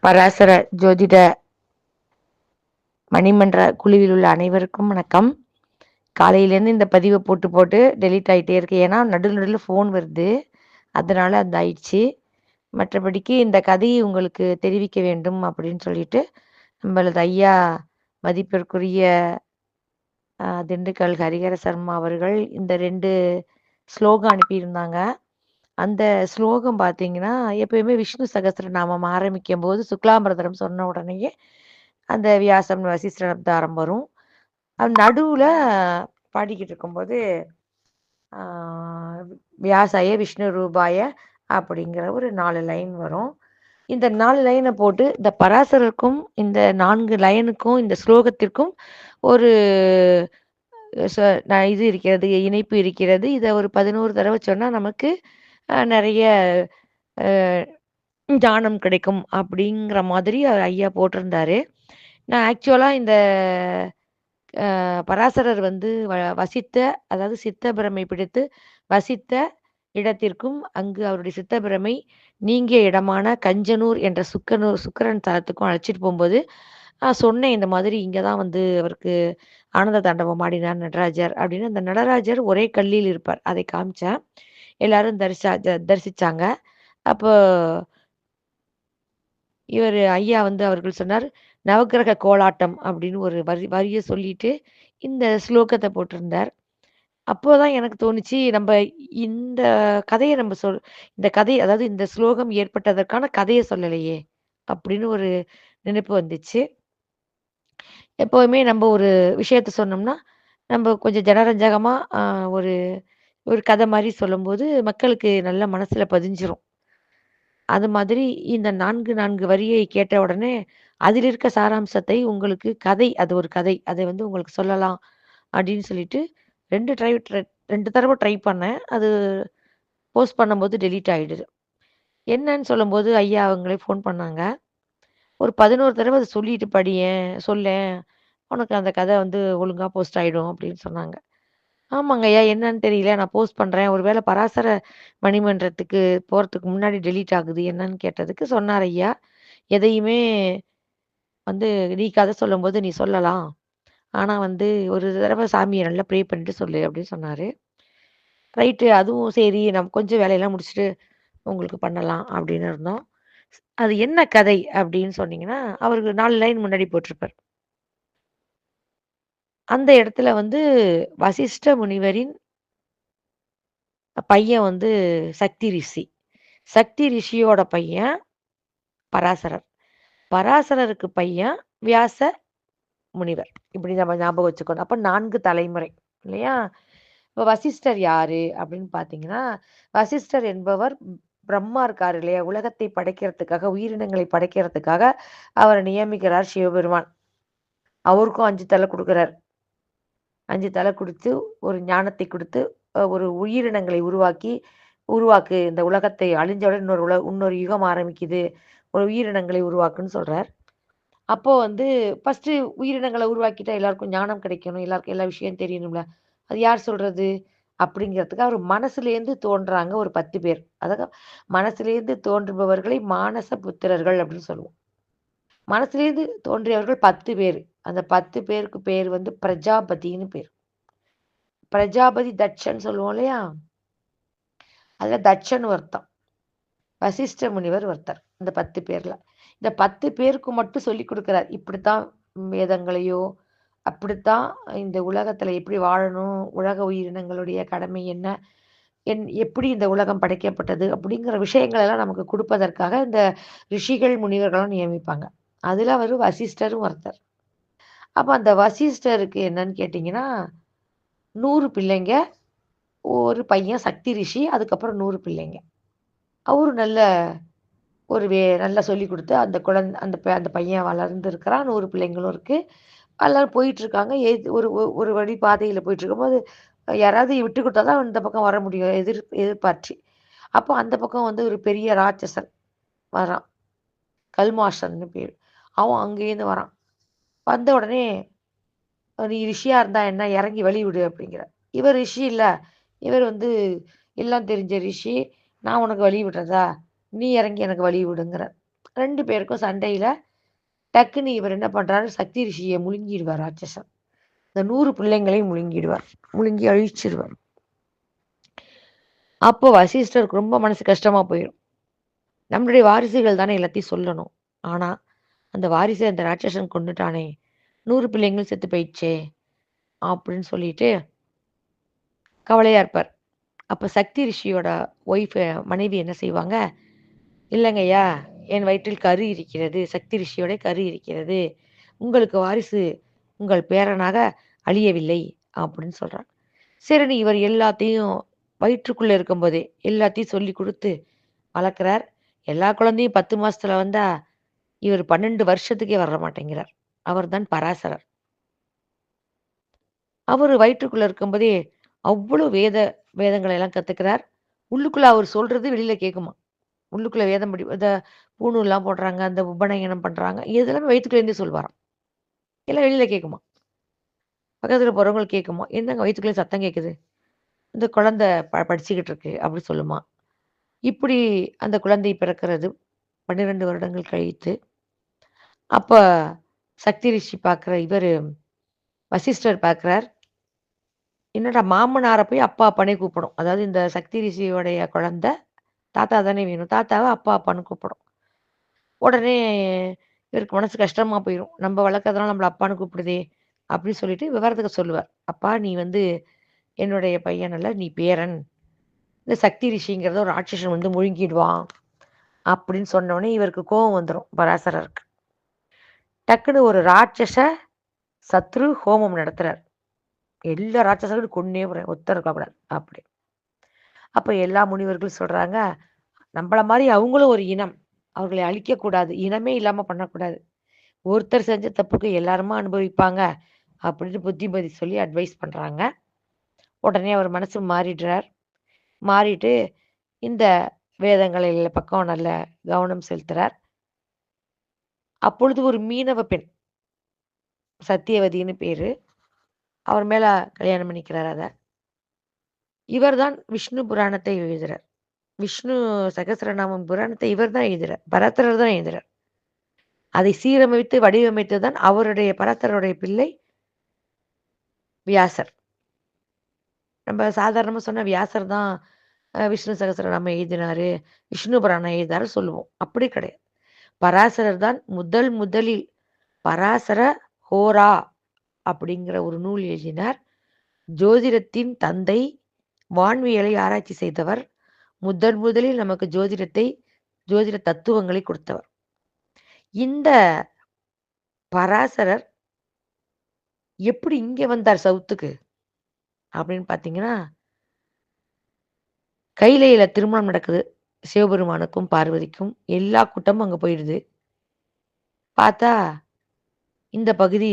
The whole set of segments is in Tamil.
பராசர ஜோதிட மணிமன்ற குழுவில் உள்ள அனைவருக்கும் வணக்கம். காலையிலேருந்து இந்த பதிவை போட்டு போட்டு டெலீட் ஆகிட்டே இருக்கு. ஏன்னா நடுவில் ஃபோன் வருது, அதனால அது ஆயிடுச்சு. மற்றபடிக்கு இந்த கதையை உங்களுக்கு தெரிவிக்க வேண்டும் அப்படின்னு சொல்லிட்டு நம்மளது ஐயா மதிப்பிற்குரிய திண்டுக்கல் ஹரிஹர சர்மா அவர்கள் இந்த 2 ஸ்லோகம் அனுப்பியிருந்தாங்க. அந்த ஸ்லோகம் பார்த்தீங்கன்னா, எப்பயுமே விஷ்ணு சகஸ்ரநாமம் ஆரம்பிக்கும் போது சுக்லாம்பரதனம் சொன்ன உடனேயே அந்த வியாசம் வசிஷ்ட அவதாரம் வரும். அது நடுவுல பாடிக்கிட்டு இருக்கும்போது வியாசாய விஷ்ணு ரூபாய அப்படிங்கிற ஒரு 4 லைன் வரும். இந்த 4 லைனை போட்டு இந்த பராசரருக்கும் இந்த 4 லைனுக்கும் இந்த ஸ்லோகத்திற்கும் ஒரு இது இருக்கிறது, இணைப்பு இருக்கிறது. இதை ஒரு 11 தடவை சொன்னால் நமக்கு நிறைய ஞானம் கிடைக்கும் அப்படிங்கிற மாதிரி ஐயா போட்டிருந்தாரு. நான் ஆக்சுவலாக இந்த பராசரர் வந்து வசித்த, அதாவது சித்தபிரமை பிடித்து வசித்த இடத்திற்கும் அங்கு அவருடைய சித்தபிரமை நீங்கிய இடமான கஞ்சனூர் என்ற சுக்கரன் தலத்துக்கும் அழைச்சிட்டு போகும்போது சொன்னேன், இந்த மாதிரி இங்கே தான் வந்து அவருக்கு ஆனந்த தாண்டவம் ஆடினார் நடராஜர் அப்படின்னு. அந்த நடராஜர் ஒரே கல்லில் இருப்பார், அதை காமிச்சேன். எல்லாரும் தரிசிச்சாங்க. அப்போ இவர் ஐயா வந்து அவர்கள் சொன்னார், நவக்கிரக கோலாட்டம் அப்படின்னு ஒரு வரியை சொல்லிட்டு இந்த ஸ்லோகத்தை போட்டிருந்தார். அப்போதான் எனக்கு தோணுச்சு, நம்ம இந்த கதையை இந்த கதை, அதாவது இந்த ஸ்லோகம் ஏற்பட்டதற்கான கதையை சொல்லலையே அப்படின்னு ஒரு நினைப்பு வந்துச்சு. எப்போவுமே நம்ம ஒரு விஷயத்த சொன்னோம்னா நம்ம கொஞ்சம் ஜனரஞ்சகமா ஒரு ஒரு கதை மாதிரி சொல்லும்போது மக்களுக்கு நல்ல மனசுல பதிஞ்சிரும். அது மாதிரி இந்த 4 வரியை கேட்ட உடனே அதில் இருக்க சாராம்சத்தை உங்களுக்கு கதை, அது ஒரு கதை, அதை வந்து உங்களுக்கு சொல்லலாம் அப்படின்னு சொல்லிட்டு 2 தடவை ட்ரை பண்ணேன். அது போஸ்ட் பண்ணும்போது டெலீட் ஆகிடுது. என்னன்னு சொல்லும்போது ஐயா அவங்களே ஃபோன் பண்ணாங்க. ஒரு 11 தடவை அதை சொல்லிட்டு சொல்லேன், உனக்கு அந்த கதை வந்து ஒழுங்காக போஸ்ட் ஆகிடும் அப்படின்னு சொன்னாங்க. ஆமாங்க ஐயா, என்னன்னு தெரியல, நான் போஸ்ட் பண்ணுறேன், ஒருவேளை பராசர மணிமன்றத்துக்கு போகிறதுக்கு முன்னாடி டெலீட் ஆகுது என்னன்னு கேட்டதுக்கு சொன்னார் ஐயா, எதையுமே வந்து நீ கதை சொல்லும்போது நீ சொல்லலாம், ஆனால் வந்து ஒரு தடவை சாமியை நல்லா ப்ரே பண்ணிட்டு சொல்லு அப்படின்னு சொன்னார். ரைட்டு, அதுவும் சரி, நம்ம கொஞ்சம் வேலையெல்லாம் முடிச்சுட்டு உங்களுக்கு பண்ணலாம் அப்படின்னு இருந்தோம். அது என்ன கதை அப்படின்னு சொன்னீங்கன்னா, அவருக்கு 4 லைன் முன்னாடி போட்டிருப்பார். அந்த இடத்துல வந்து வசிஷ்ட முனிவரின் பையன் வந்து சக்தி ரிஷி. சக்தி ரிஷியோட பையன் பராசரர். பராசரருக்கு பையன் வியாச முனிவர். இப்படி நம்ம ஞாபகம் வச்சுக்கணும். அப்ப 4 தலைமுறை இல்லையா? இப்ப வசிஷ்டர் யாரு அப்படின்னு பார்த்தீங்கன்னா, வசிஷ்டர் என்பவர் பிரம்மா இருக்காரு இல்லையா? உலகத்தை படைக்கிறதுக்காக, உயிரினங்களை படைக்கிறதுக்காக அவரை நியமிக்கிறார் சிவபெருமான். அவருக்கும் 5 தலை குடுக்குறார். 5 தலை குடுத்து, ஒரு ஞானத்தை குடுத்து, ஒரு உயிரினங்களை உருவாக்கு. இந்த உலகத்தை அழிஞ்சவுடன் இன்னொரு யுகம் ஆரம்பிக்குது. ஒரு உயிரினங்களை உருவாக்குன்னு சொல்றார். அப்போ வந்து ஃபர்ஸ்ட்டு உயிரினங்கள உருவாக்கிட்டா எல்லாருக்கும் ஞானம் கிடைக்கணும். எல்லாருக்கும் எல்லா விஷயம் தெரியணும்ல. அது யார் சொல்றது? அப்படிங்கிறதுக்கு அவர் மனசுலேருந்து தோன்றாங்க ஒரு 10 பேர். அதாவது மனசுலேருந்து தோன்றுபவர்களை மானச புத்திரர்கள் அப்படின்னு சொல்லுவோம். மனசுலேருந்து தோன்றியவர்கள் 10 பேர். அந்த 10 பேருக்கு பேர் வந்து பிரஜாபதின்னு பேர். பிரஜாபதி தட்சன் சொல்லுவோம் இல்லையா? அதுல தட்சன் ஒருத்தன். வசிஷ்ட முனிவர் ஒருத்தர். இந்த 10 பேர்ல. இந்த 10 பேருக்கு மட்டும் சொல்லிக் குடுக்குறார். இப்படித்தான் வேதங்களையோ, அப்படித்தான் இந்த உலகத்துல எப்படி வாழணும், உலக உயிரினங்களுடைய கடமை என்ன, எப்படி இந்த உலகம் படைக்கப்பட்டது அப்படிங்கிற விஷயங்கள் எல்லாம் நமக்கு குடுப்பதற்காக இந்த ரிஷிகள், முனிவர்களும் நியமிப்பாங்க. அதுல அவரு வசிஷ்டரும் ஒருத்தர். அப்ப அந்த வசிஷ்டருக்கு என்னன்னு கேட்டீங்கன்னா, 100 பிள்ளைங்க. ஒரு பையன் சக்தி ரிஷி. அதுக்கப்புறம் 100 பிள்ளைங்க. அவரு நல்லா சொல்லிக் குடுத்து அந்த பையன் வளர்ந்திருக்கிறான். 100 பிள்ளைங்களும் இருக்கு. எல்லாரும் போயிட்டுருக்காங்க. ஒரு ஒரு வழி பாதையில போயிட்டுருக்கும்போது, யாராவது விட்டு குடுத்தா தான் இந்த பக்கம் வர முடியும். எதிர்பார்த்து. அப்போ அந்த பக்கம் வந்து ஒரு பெரிய ராட்சசன் வரான். கல்மாஷன்னு பேரு. அவன் அங்கேருந்து வரான். வந்த உடனே, "நீ ரிஷியா இருந்தா என்ன? இறங்கி வழி விடு" அப்படிங்கிறார். இவர் ரிஷி இல்ல. இவர் வந்து எல்லாம் தெரிஞ்ச ரிஷி. "நான் உனக்கு வழி விடுறதா? நீ இறங்கி எனக்கு வழி விடுங்கிறார்." 2 பேருக்கும் சண்டையில டக்குன்னு இவர் என்ன பண்றாரு, சக்தி ரிஷிய முழுங்கிடுவார் ராட்சசன். இந்த 100 பிள்ளைங்களையும் முழுங்கிடுவார். முழுங்கி அழிச்சிருவார். அப்போ வசிஷ்டருக்கு ரொம்ப மனசு கஷ்டமா போயிரும். நம்மளுடைய வாரிசுகள் தானே எல்லாத்தையும் சொல்லணும். ஆனா, அந்த வாரிச அந்த ராட்சசன் கொன்னுட்டானே! 100 பிள்ளைங்களும் செத்து போயிடுச்சே! அப்படின்னு சொல்லிட்டு கவலையா இருப்பார். அப்ப சக்தி ரிஷியோட மனைவி என்ன செய்வாங்க, "இல்லங்கய்யா, என் வயிற்றில் கரு இருக்கிறது. சக்தி ரிஷியோட கரு இருக்கிறது. உங்களுக்கு வாரிசு உங்கள் பேரனாக அழியவில்லை" அப்படின்னு சொல்றாங்க. சரின்னு இவர் எல்லாத்தையும் வயிற்றுக்குள்ள இருக்கும்போதே எல்லாத்தையும் சொல்லிக் குடுத்து வளர்க்குறார். எல்லா குழந்தையும் 10 மாசத்துல வந்தா, இவர் 12 வருஷத்துக்கே வர மாட்டேங்கிறார். அவர்தான் பராசரர். அவரு வயிற்றுக்குள்ள இருக்கும்போதே அவ்ளோ வேதங்கள எல்லாம் கத்துக்கிறார். உள்ளுக்குள்ள அவர் சொல்றது வெளியில கேட்குமாம். உள்ளுக்குள்ள வேதம் இந்த பூணூல்லாம் போடுறாங்க, அந்த உபநயனம் பண்றாங்க. இதெல்லாமே வயித்துக்குள்ள இருந்தே சொல்வாராம். எல்லாம் வெளியில கேட்குமாம். பக்கத்துல போறவங்களுக்கு கேட்குமாம். "என்னங்க வயித்துக்குள்ள சத்தம் கேட்குது? இந்த குழந்தை படிச்சுக்கிட்டு இருக்கு" அப்படி சொல்லுமாம். இப்படி அந்த குழந்தை பிறக்கிறது 12 வருடங்கள் கழித்து. அப்ப சக்தி ரிஷி வசிஷ்டர் பார்க்கிறார். என்னடா மாமனார போய் அப்பா, அப்பான்னே கூப்பிடும். அதாவது இந்த சக்தி ரிஷியோடைய குழந்தை தாத்தா தானே வேணும். தாத்தாவ அப்பா, அப்பான்னு கூப்பிடும். உடனே இவருக்கு மனசு கஷ்டமா போயிரும். நம்ம வளர்க்கறதுனால நம்மள அப்பான்னு கூப்பிடுதே! அப்படின்னு சொல்லிட்டு விவரத்துக்கு சொல்லுவார். அப்பா நீ வந்து என்னுடைய பையன் அல்ல, நீ பேரன். இந்த சக்தி ரிஷிங்கிறத ஒரு ராட்சசன் வந்து முழுங்கிடுவான். அப்படின்னு சொன்னோனே இவருக்கு கோவம் வந்துரும் பராசரருக்கு. டக்குனு ஒரு ராட்சச சத்ரு ஹோமம் நடத்துறார். எல்லா ராட்சசர்களும் கொன்னே போறேன். ஒருத்தர் இருக்கக்கூடாது. அப்படி. அப்ப எல்லா முனிவர்களும் சொல்றாங்க, "நம்பள மாரி அவங்களும் ஒரு இனம். அவர்களை அழிக்கக்கூடாது. இனமே இல்லாம பண்ணக்கூடாது. ஒருத்தர் செஞ்ச தப்புக்கு எல்லாருமா அனுபவிப்பாங்க." அப்படின்னு புத்திமதி சொல்லி அட்வைஸ் பண்றாங்க. உடனே அவர் மனசு மாறிடுறார். மாறிட்டு இந்த வேதங்களில் பக்கம் நல்ல கவனம் செலுத்துறார். அப்பொழுது ஒரு மீனவ பெண், சத்தியவதின்னு பேரு. அவர் மேல கல்யாணம் பண்ணிக்கிறார் அத. இவர் தான் விஷ்ணு புராணத்தை எழுதுறார். விஷ்ணு சகஸ்ரநாமம் புராணத்தை இவர் தான் எழுதுறார். பரதர் தான் எழுதுறார். அதை சீரமைத்து வடிவமைத்தது தான் அவருடைய பரதருடைய பிள்ளை வியாசர். நம்ம சாதாரணமா சொன்னா வியாசர் தான் விஷ்ணு சகஸ்ரநாமம் எழுதினாரு, விஷ்ணு புராணம் எழுதினாரு சொல்லுவோம். அப்படி கிடையாது. பராசரர் தான் முதலில் பராசர ஹோரா அப்படிங்கிற ஒரு நூல் எழுதினார். ஜோதிடத்தின் தந்தை, வான்வியலை ஆராய்ச்சி செய்தவர், முதலில் நமக்கு ஜோதிட தத்துவங்களை கொடுத்தவர். இந்த பராசரர் எப்படி இங்க வந்தார் சவுத்துக்கு? அப்படின்னு பார்த்தீங்கன்னா, கைலையில திருமணம் நடக்குது. சிவபெருமானுக்கும், பார்வதிக்கும். எல்லா கூட்டமும் அங்க போயிடுது. பார்த்தா, இந்த பகுதி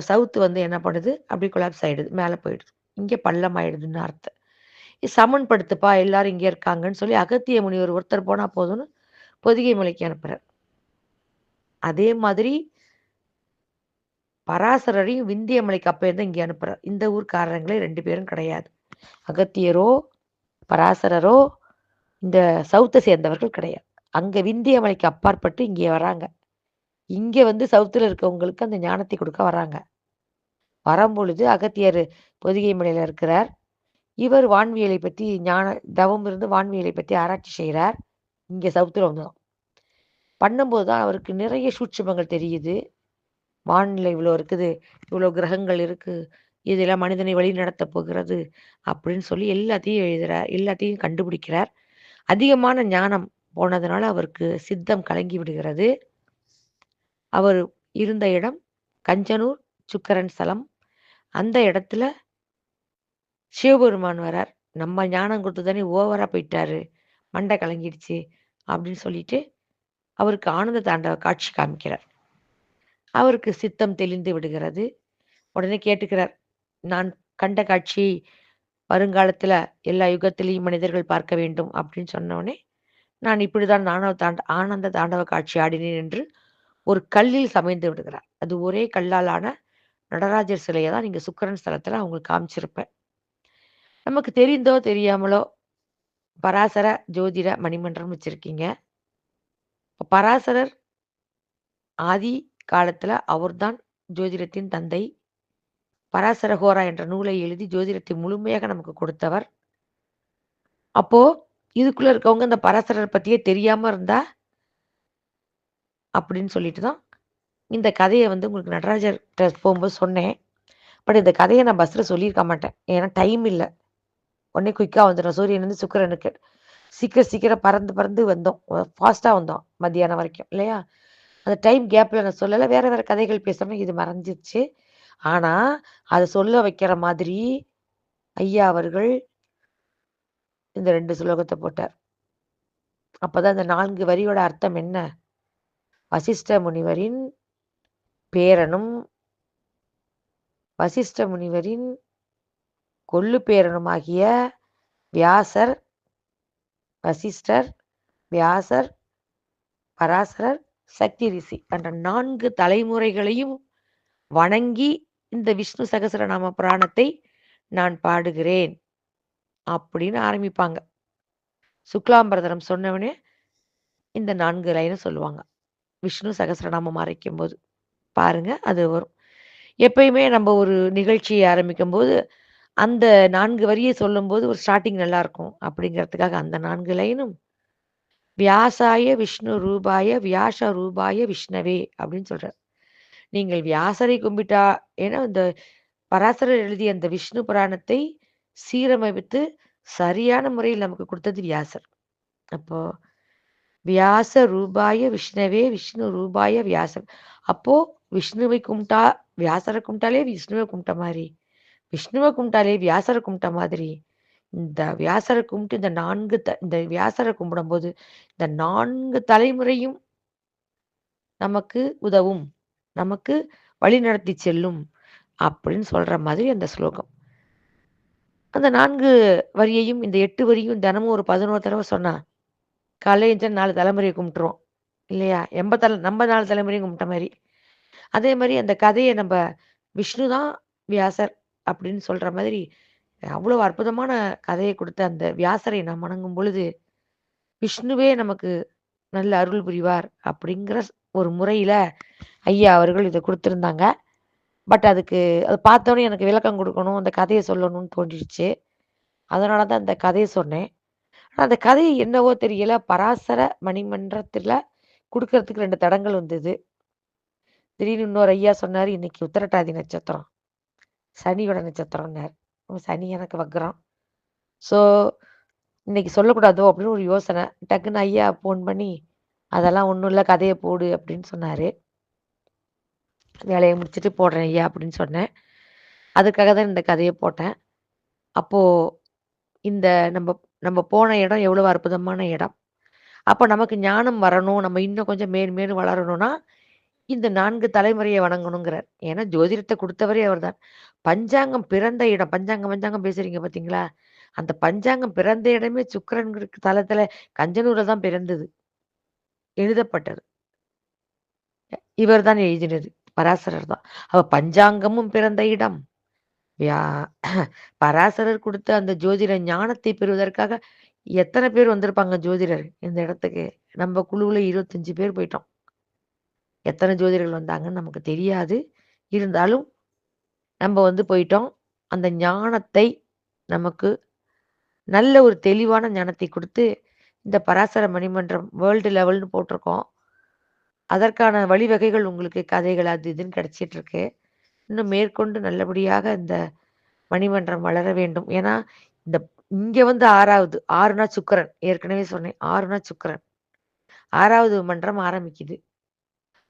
சவுத் வந்து என்ன பண்ணுது? அப்படியே கொலாப்ஸ் ஆயிடுது. மேல போயிடுது. இங்க பள்ளம் ஆயிடுது நார்த். சமன்படுத்துப்பா எல்லாரும் இங்க இருக்காங்கன்னு சொல்லி அகத்திய முனிவர் ஒருத்தர் போனா போதும்னு பொதிகை மலைக்கு அனுப்புறார். அதே மாதிரி பராசரரையும் விந்திய மலைக்கு அப்பேருந்து இங்க அனுப்புறார். இந்த ஊர்க்காரங்களே 2 பேரும் கிடையாது. அகத்தியரோ, பராசரரோ இந்த சவுத்த சேர்ந்தவர்கள் கிடையாது. அங்க விந்திய மலைக்கு அப்பாற்பட்டு இங்கே வராங்க. இங்க வந்து சவுத்துல இருக்கவங்களுக்கு அந்த ஞானத்தை கொடுக்க வராங்க. வரும்பொழுது அகத்தியர் பொதிகை மலையில இருக்கிறார். இவர் வான்வியலை பத்தி தவம் இருந்து வான்வியலை பத்தி ஆராய்ச்சி செய்றார். இங்க சவுத்துல வந்து தான். பண்ணும்போது தான் அவருக்கு நிறைய சூட்சுமங்கள் தெரியுது. வானிலை இவ்வளோ இருக்குது, இவ்வளோ கிரகங்கள் இருக்கு, இதெல்லாம் மனிதனை வழிநடத்தப் போகிறது அப்படின்னு சொல்லி எல்லாத்தையும் எழுதுறார். எல்லாத்தையும் கண்டுபிடிக்கிறார். அதிகமான ஞானம் போனதுனால அவருக்கு சித்தம் கலங்கி விடுகிறது. அவர் இருந்த இடம் கஞ்சனூர், சுக்கரன் ஸ்தலம். அந்த இடத்துல சிவபெருமான் வரார். நம்ம ஞானம் கொடுத்து தானே ஓவரா போயிட்டாரு. மண்டை கலங்கிடுச்சு அப்படின்னு சொல்லிட்டு அவருக்கு ஆனந்த தாண்டவ காட்சி காமிக்கிறார். அவருக்கு சித்தம் தெளிந்து விடுகிறது. உடனே கேட்டுக்கிறார். நான் கண்ட காட்சியை வருங்காலத்துல எல்லா யுகத்திலேயும் மனிதர்கள் பார்க்க வேண்டும் அப்படின்னு சொன்னோனே, நான் இப்படிதான் ஆனந்த தாண்டவ காட்சி ஆடினேன் என்று ஒரு கல்லில் சமைந்து விடுகிறார். அது ஒரே கல்லால் ஆன நடராஜர் சிலைய தான் நீங்க சுக்கிரன் ஸ்தலத்துல அவங்களுக்கு காமிச்சிருப்பேன். நமக்கு தெரிந்தோ தெரியாமலோ பராசர ஜோதிட மணிமன்றம் வச்சிருக்கீங்க. பராசரர் ஆதி காலத்துல அவர்தான் ஜோதிடத்தின் தந்தை. பராசரகோரா என்ற நூலை எழுதி ஜோதிடத்தை முழுமையாக நமக்கு கொடுத்தவர். அப்போ இதுக்குள்ள இருக்கவங்க இந்த பராசரர் பத்தியே தெரியாம இருந்தா அப்படின்னு சொல்லிட்டு தான் இந்த கதையை வந்து உங்களுக்கு நடராஜர்கிட்ட போகும்போது சொன்னேன். பட் இந்த கதையை நான் பஸ்ஸில் சொல்லியிருக்க மாட்டேன். ஏன்னா டைம் இல்லை. உடனே குயிக்காக வந்துடும். சூரியன்லேருந்து சுக்கிரனுக்கு சீக்கிரம் சீக்கிரம் பறந்து பறந்து வந்தோம். ஃபாஸ்ட்டாக வந்தோம் மத்தியானம் வரைக்கும் இல்லையா? அந்த டைம் கேப்பில் நான் சொல்லலை. வேறு வேறு கதைகள் பேசாமல் இது மறைஞ்சிருச்சு. ஆனால் அதை சொல்ல வைக்கிற மாதிரி ஐயா அவர்கள் இந்த 2 ஸ்லோகத்தை போட்டார். அப்போதான் இந்த 4 வரியோட அர்த்தம் என்ன? வசிஷ்ட முனிவரின் பேரனும் வசிஷ்ட முனிவரின் கொள்ளு பேரனுமாகிய வியாசர், வசிஷ்டர், வியாசர், பராசரர், சக்தி ரிஷி என்ற 4 தலைமுறைகளையும் வணங்கி இந்த விஷ்ணு சகஸ்ரநாம புராணத்தை நான் பாடுகிறேன் அப்படின்னு ஆரம்பிப்பாங்க. சுக்லாம்பரதனம் சொன்னவனே இந்த 4 லைனை சொல்லுவாங்க. விஷ்ணு சகஸ்ரநாமம் ஆரம்பிக்கும் போது பாருங்க அது வரும். எப்பயுமே நம்ம ஒரு நிகழ்ச்சியை ஆரம்பிக்கும் போது அந்த 4 வரியை சொல்லும்போது ஒரு ஸ்டார்டிங் நல்லா இருக்கும் அப்படிங்கிறதுக்காக அந்த 4 லைனும் வியாசாய விஷ்ணு ரூபாய வியாச ரூபாய விஷ்ணவே அப்படின்னு சொல்றார். நீங்கள் வியாசரை கும்பிட்டா, ஏன்னா இந்த பராசரர் எழுதிய அந்த விஷ்ணு புராணத்தை சீரமைத்து சரியான முறையில் நமக்கு கொடுத்தது வியாசர். அப்போ வியாச ரூபாய விஷ்ணவே விஷ்ணு ரூபாய வியாசர். அப்போ விஷ்ணுவை கும்பிட்டா வியாசரை கும்பிட்டாலே விஷ்ணுவை கும்பிட்ட மாதிரி, விஷ்ணுவை கும்பிட்டாலே வியாசரை கும்பிட்ட மாதிரி, இந்த வியாசரை கும்பிட்டு இந்த வியாசரை கும்பிடும்போது இந்த 4 தலைமுறையும் நமக்கு உதவும், நமக்கு வழி நடத்தி செல்லும் அப்படின்னு சொல்ற மாதிரி அந்த ஸ்லோகம். அந்த 4 வரியையும் இந்த 8 வரியும் தினமும் ஒரு 11 தடவை சொன்னா காலையில எழுந்திரிச்சா 4 தலைமுறையை கும்பிட்டுருவோம் இல்லையா? நம்ம 4 தலைமுறையும் கும்பிட்ட மாதிரி. அதே மாதிரி அந்த கதையை நம்ம விஷ்ணு தான் வியாசர் அப்படின்னு சொல்ற மாதிரி அவ்வளோ அற்புதமான கதையை கொடுத்த அந்த வியாசரை நாம் வணங்கும் பொழுது விஷ்ணுவே நமக்கு நல்ல அருள் புரிவார் அப்படிங்கிற ஒரு முறையில ஐயா அவர்கள் இதை கொடுத்துருந்தாங்க. பட் அதுக்கு அது பார்த்தோன்னே எனக்கு விளக்கம் கொடுக்கணும், அந்த கதையை சொல்லணும்னு தோன்றிடுச்சு. அதனால தான் அந்த கதையை சொன்னேன். ஆனால் அந்த கதை என்னவோ தெரியல, பராசர மணிமன்றத்தில் கொடுக்கறதுக்கு 2 தடங்கள் வந்தது. திடீர்னு இன்னொரு ஐயா சொன்னார், இன்னைக்கு உத்திரட்டாதி நட்சத்திரம், சனியோட நட்சத்திரம்னார். சனி எனக்கு வக்ரம். ஸோ இன்னைக்கு சொல்லக்கூடாதோ அப்படின்னு ஒரு யோசனை. டக்குன்னு ஐயா ஃபோன் பண்ணி அதெல்லாம் ஒன்றும் இல்லை, கதையை போடு அப்படின்னு சொன்னார். வேலையை முடிச்சுட்டு போடுறேன் ஐயா அப்படின்னு சொன்னேன். அதுக்காக தான் இந்த கதையை போட்டேன். அப்போது இந்த நம்ம நம்ம போன இடம் எவ்வளோ அற்புதமான இடம். அப்போ நமக்கு ஞானம் வரணும், நம்ம இன்னும் கொஞ்சம் மேன்மேலும் வளரணும்னா இந்த 4 தலைமுறையை வணங்கணுங்கிறார். ஏன்னா ஜோதிடத்தை கொடுத்தவரே அவர்தான். பஞ்சாங்கம் பிறந்த இடம், பஞ்சாங்கம் பேசுறீங்க பார்த்தீங்களா? அந்த பஞ்சாங்கம் பிறந்த இடமே சுக்கிரன் தலத்துல கஞ்சனூர்ல தான் பிறந்தது, எழுதப்பட்டது. இவர் தான் எழுதினது, பராசரர் தான். அவ பஞ்சாங்கமும் பிறந்த இடம். பராசரர் கொடுத்த அந்த ஜோதிட ஞானத்தை பெறுவதற்காக எத்தனை பேர் வந்திருப்பாங்க ஜோதிடர் இந்த இடத்துக்கு? நம்ம குழுவுல 25 பேர் போயிட்டோம். எத்தனை ஜோதிடர்கள் வந்தாங்கன்னு நமக்கு தெரியாது. இருந்தாலும் நம்ம போயிட்டோம். அந்த ஞானத்தை நமக்கு நல்ல ஒரு தெளிவான ஞானத்தை கொடுத்து இந்த பராசர மணிமன்றம் வேர்ல்டு லெவல்னு போட்டிருக்கோம். அதற்கான வழிவகைகள் உங்களுக்கு கதைகள் அது இதுன்னு கிடைச்சிட்டு இருக்கு. இன்னும் மேற்கொண்டு நல்லபடியாக இந்த மணிமன்றம் வளர வேண்டும். ஏன்னா இந்த இங்க 6வது 6னா சுக்கிரன், ஏற்கனவே சொன்னேன் 6னா சுக்கிரன். 6வது மன்றம் ஆரம்பிக்குது.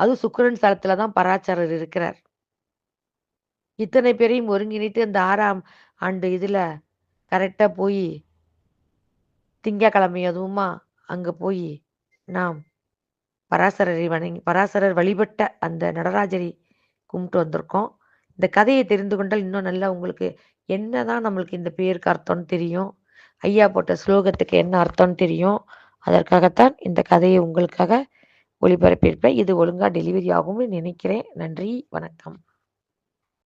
அதுவும் சுக்கிரன் ஸ்தலத்துல தான் பராசரர் இருக்கிறார். இத்தனை பேரையும் ஒருங்கிணைத்து அந்த 6ஆம் ஆண்டு இதுல கரெக்டா போய் திங்கட்கிழமை அதுவுமா அங்க போய் நாம் பராசரர் வழிபட்ட அந்த நடராஜரை கும்பிட்டு வந்திருக்கோம். இந்த கதையை தெரிந்து கொண்டால் இன்னும் நல்லா உங்களுக்கு என்னதான் நம்மளுக்கு இந்த பேருக்கு அர்த்தம்னு தெரியும். ஐயா போட்ட ஸ்லோகத்துக்கு என்ன அர்த்தம்னு தெரியும். அதற்காகத்தான் இந்த கதையை உங்களுக்காக ஒளிபரப்பியிருப்பேன். இது ஒழுங்கா டெலிவரி ஆகும்னு நினைக்கிறேன். நன்றி, வணக்கம்.